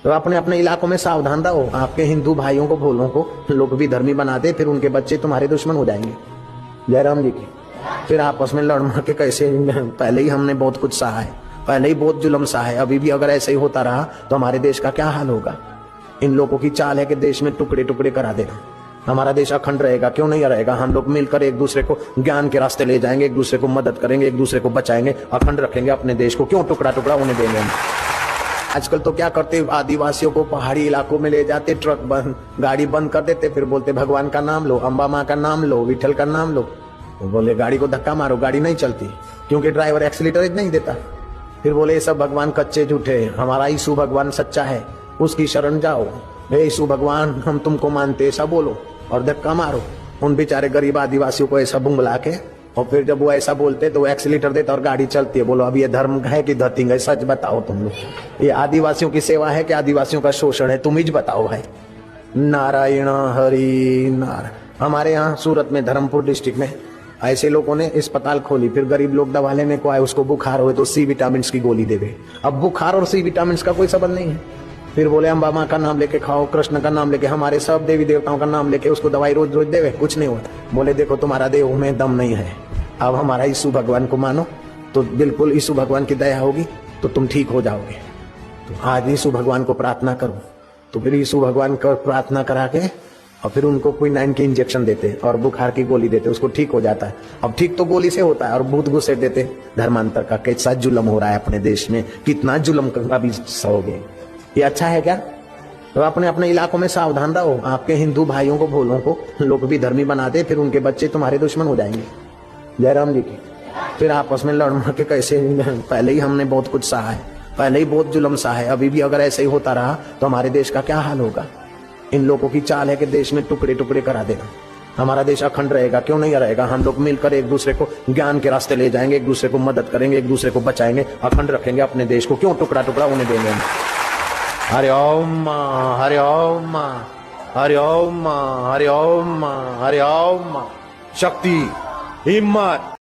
तो अपने अपने इलाकों में सावधान रहो। आपके हिंदू भाइयों को भोलों को लोग भी धर्मी बनाते, फिर उनके बच्चे तुम्हारे दुश्मन हो जाएंगे। जयराम जी की। फिर आपस में लड़ मर के कैसे, पहले ही हमने बहुत कुछ सहा है, पहले ही बहुत जुल्म सहा है, अभी भी अगर ऐसे ही होता रहा तो हमारे देश का क्या हाल होगा। इन लोगों की चाल है कि देश में टुकड़े टुकड़े करा देना। हमारा देश अखंड रहेगा, क्यों नहीं रहेगा। हम लोग मिलकर एक दूसरे को ज्ञान के रास्ते ले जाएंगे, एक दूसरे को मदद करेंगे, एक दूसरे को बचाएंगे, अखंड रखेंगे अपने देश को। क्यों टुकड़ा टुकड़ा होने देंगे हम। आजकल तो क्या करते, आदिवासियों को पहाड़ी इलाकों में ले जाते, ट्रक बंद, गाड़ी बंद कर देते, फिर बोलते भगवान का नाम लो, अम्बा माँ का नाम लो, विठल का नाम लो। वो बोले गाड़ी को धक्का मारो, गाड़ी नहीं चलती क्योंकि ड्राइवर एक्सीलेटर नहीं देता। फिर बोले ये सब भगवान कच्चे झूठे, हमारा यीशु भगवान सच्चा है, उसकी शरण जाओ। हे यीशु भगवान हम तुमको मानते, ऐसा बोलो और धक्का मारो। उन बेचारे गरीब आदिवासियों को ऐसा बुंगला के, और फिर जब वो ऐसा बोलते तो वो एक्सीलेटर देता और गाड़ी चलती है। बोलो अब ये धर्म है कि धतिंग है, सच बताओ तुम लोग। ये आदिवासियों की सेवा है कि आदिवासियों का शोषण है, तुम ही बताओ भाई। नारायण हरि नारायण। हमारे यहाँ सूरत में धर्मपुर डिस्ट्रिक्ट में ऐसे लोगों ने अस्पताल खोली, फिर गरीब लोग दवा लेने को आए, उसको बुखार हुए तो सी विटामिन की गोली देवे। अब बुखार और सी विटामिन का कोई संबंध नहीं है। फिर बोले अम्बा माँ का नाम लेके खाओ, कृष्ण का नाम लेके, हमारे सब देवी देवताओं का नाम लेके उसको दवाई रोज रोज देवे, कुछ नहीं होता। बोले देखो तुम्हारा देह में दम नहीं है, अब हमारा यीशु भगवान को मानो तो बिल्कुल यीशु भगवान की दया होगी तो तुम ठीक हो जाओगे। तो आज यीशु भगवान को प्रार्थना करो। तो फिर यीशु भगवान को प्रार्थना करा के और फिर उनको क्विनाइन की इंजेक्शन देते और बुखार की गोली देते, उसको ठीक हो जाता है। अब ठीक तो गोली से होता है, और भूत घुसेट देते। धर्मांतर का कैसा जुल्म हो रहा है अपने देश में, कितना जुल्म अभी सहोगे। ये अच्छा है क्या। तो अपने अपने इलाकों में सावधान रहो। आपके हिंदू भाइयों को भोलों को लोग भी धर्मी बनाते, फिर उनके बच्चे तुम्हारे दुश्मन हो जाएंगे। जयराम जी की। फिर आपस में लड़ मर के कैसे, पहले ही हमने बहुत कुछ सहा है, पहले ही बहुत जुल्म सहा है, अभी भी अगर ऐसे ही होता रहा तो हमारे देश का क्या हाल होगा। इन लोगों की चाल है कि देश में टुकड़े टुकड़े करा देना। हमारा देश अखंड रहेगा, क्यों नहीं रहेगा। हम लोग मिलकर एक दूसरे को ज्ञान के रास्ते ले जाएंगे, एक दूसरे को मदद करेंगे, एक दूसरे को बचाएंगे, अखंड रखेंगे अपने देश को। क्यों टुकड़ा टुकड़ा होने देंगे हम। हरि ओम हरि ओम हरि ओम हरि ओम हरि ओम। शक्ति, हिम्मत।